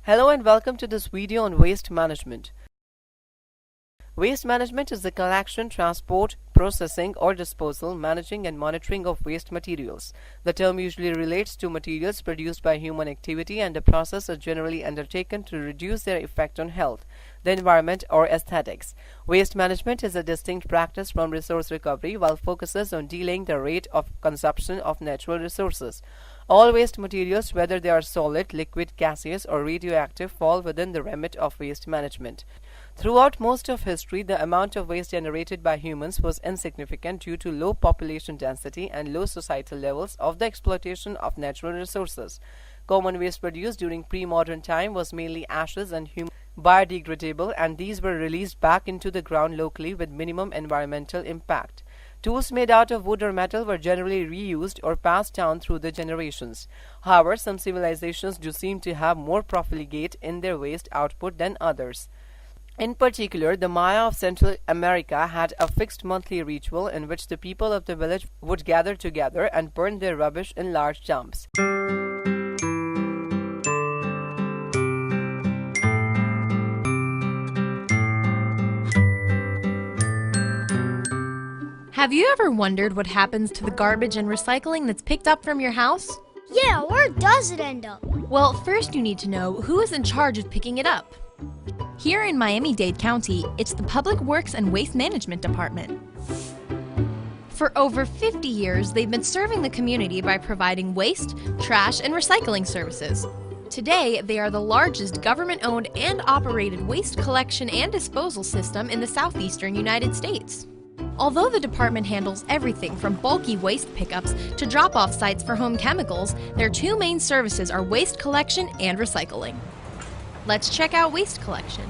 Hello and welcome to this video on waste management. Waste management is the collection, transport, processing or disposal, managing and monitoring of waste materials. The term usually relates to materials produced by human activity, and the process is generally undertaken to reduce their effect on health, the environment or aesthetics. Waste management is a distinct practice from resource recovery, while focuses on delaying the rate of consumption of natural resources. All waste materials, whether they are solid, liquid, gaseous or radioactive, fall within the remit of waste management. Throughout most of history, the amount of waste generated by humans was insignificant due to low population density and low societal levels of the exploitation of natural resources. Common waste produced during pre-modern time was mainly ashes and biodegradable, and these were released back into the ground locally with minimum environmental impact. Tools made out of wood or metal were generally reused or passed down through the generations. However, some civilizations do seem to have more profligate in their waste output than others. In particular, the Maya of Central America had a fixed monthly ritual in which the people of the village would gather together and burn their rubbish in large dumps. Have you ever wondered what happens to the garbage and recycling that's picked up from your house? Yeah, where does it end up? Well, first you need to know who is in charge of picking it up. Here in Miami-Dade County, it's the Public Works and Waste Management Department. For over 50 years, they've been serving the community by providing waste, trash, and recycling services. Today, they are the largest government-owned and operated waste collection and disposal system in the southeastern United States. Although the department handles everything from bulky waste pickups to drop-off sites for home chemicals, their two main services are waste collection and recycling. Let's check out waste collection.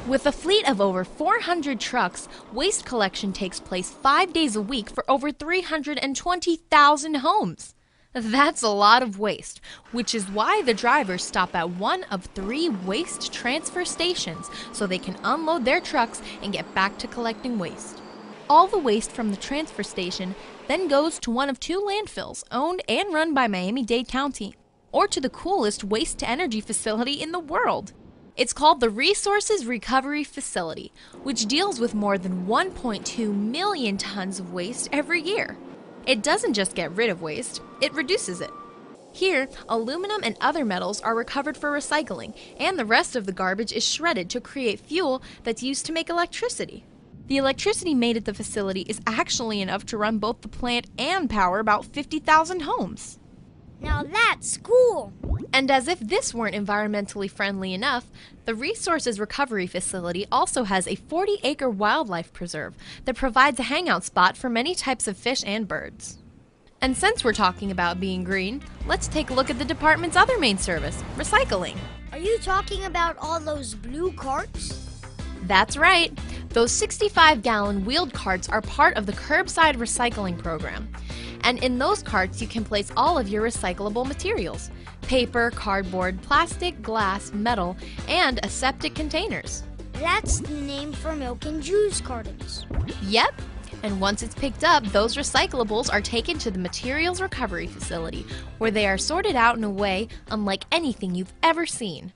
With a fleet of over 400 trucks, waste collection takes place 5 days a week for over 320,000 homes. That's a lot of waste, which is why the drivers stop at one of 3 waste transfer stations so they can unload their trucks and get back to collecting waste. All the waste from the transfer station then goes to one of 2 landfills owned and run by Miami-Dade County, or to the coolest waste-to-energy facility in the world. It's called the Resources Recovery Facility, which deals with more than 1.2 million tons of waste every year. It doesn't just get rid of waste, it reduces it. Here, aluminum and other metals are recovered for recycling, and the rest of the garbage is shredded to create fuel that's used to make electricity. The electricity made at the facility is actually enough to run both the plant and power about 50,000 homes. Now that's cool! And as if this weren't environmentally friendly enough, the Resources Recovery Facility also has a 40-acre wildlife preserve that provides a hangout spot for many types of fish and birds. And since we're talking about being green, let's take a look at the department's other main service, recycling. Are you talking about all those blue carts? That's right. Those 65-gallon wheeled carts are part of the curbside recycling program. And in those carts, you can place all of your recyclable materials: paper, cardboard, plastic, glass, metal, and aseptic containers. That's the name for milk and juice cartons. Yep. And once it's picked up, those recyclables are taken to the Materials Recovery Facility, where they are sorted out in a way unlike anything you've ever seen.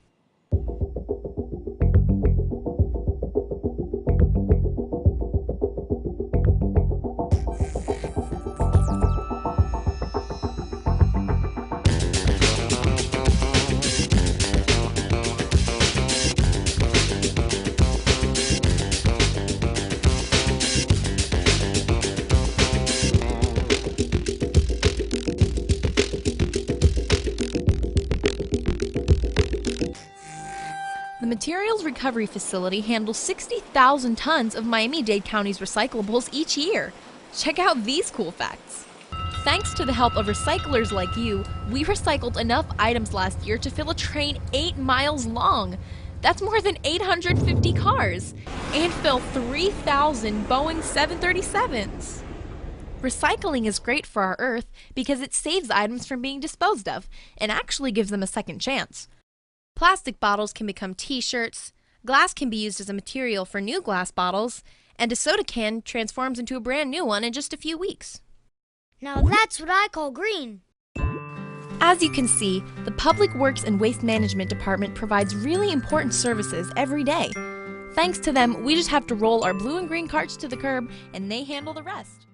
The Materials Recovery Facility handles 60,000 tons of Miami-Dade County's recyclables each year. Check out these cool facts. Thanks to the help of recyclers like you, we recycled enough items last year to fill a train 8 miles long. That's more than 850 cars, and fill 3,000 Boeing 737s. Recycling is great for our Earth because it saves items from being disposed of and actually gives them a second chance. Plastic bottles can become t-shirts, glass can be used as a material for new glass bottles, and a soda can transforms into a brand new one in just a few weeks. Now that's what I call green. As you can see, the Public Works and Waste Management Department provides really important services every day. Thanks to them, we just have to roll our blue and green carts to the curb and they handle the rest.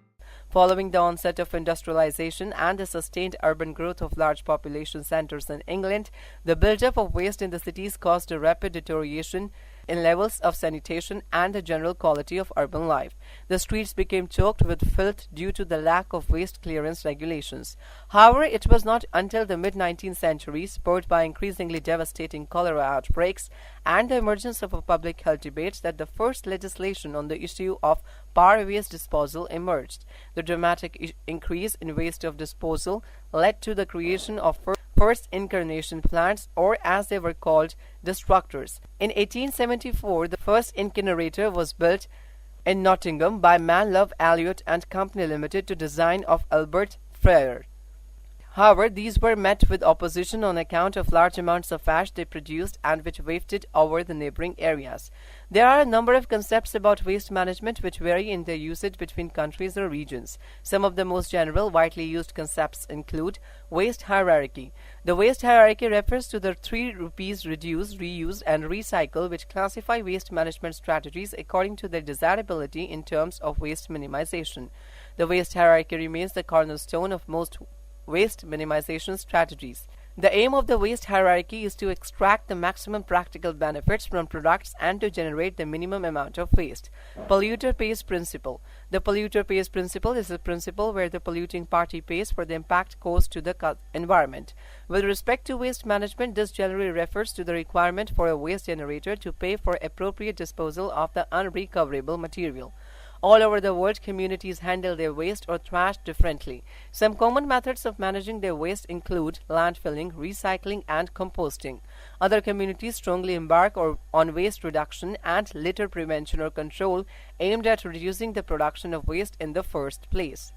Following the onset of industrialization and the sustained urban growth of large population centers in England, the buildup of waste in the cities caused a rapid deterioration in levels of sanitation and the general quality of urban life. The streets became choked with filth due to the lack of waste clearance regulations. However, it was not until the mid-19th century, spurred by increasingly devastating cholera outbreaks and the emergence of a public health debate, that the first legislation on the issue of par waste disposal emerged. The dramatic increase in waste of disposal led to the creation of first incineration plants, or as they were called, destructors. In 1874, the first incinerator was built in Nottingham by Manlove Elliot and Company Limited to design of Albert Frere. However, these were met with opposition on account of large amounts of ash they produced and which wafted over the neighboring areas. There are a number of concepts about waste management which vary in their usage between countries or regions. Some of the most general, widely used concepts include waste hierarchy. The waste hierarchy refers to the 3 rupees: reduce, reuse, and recycle, which classify waste management strategies according to their desirability in terms of waste minimization. The waste hierarchy remains the cornerstone of most waste minimization strategies. The aim of the waste hierarchy is to extract the maximum practical benefits from products and to generate the minimum amount of waste. Polluter pays principle. The polluter pays principle is a principle where the polluting party pays for the impact caused to the environment. With respect to waste management, this generally refers to the requirement for a waste generator to pay for appropriate disposal of the unrecoverable material. All over the world, communities handle their waste or trash differently. Some common methods of managing their waste include landfilling, recycling, and composting. Other communities strongly embark on waste reduction and litter prevention or control aimed at reducing the production of waste in the first place.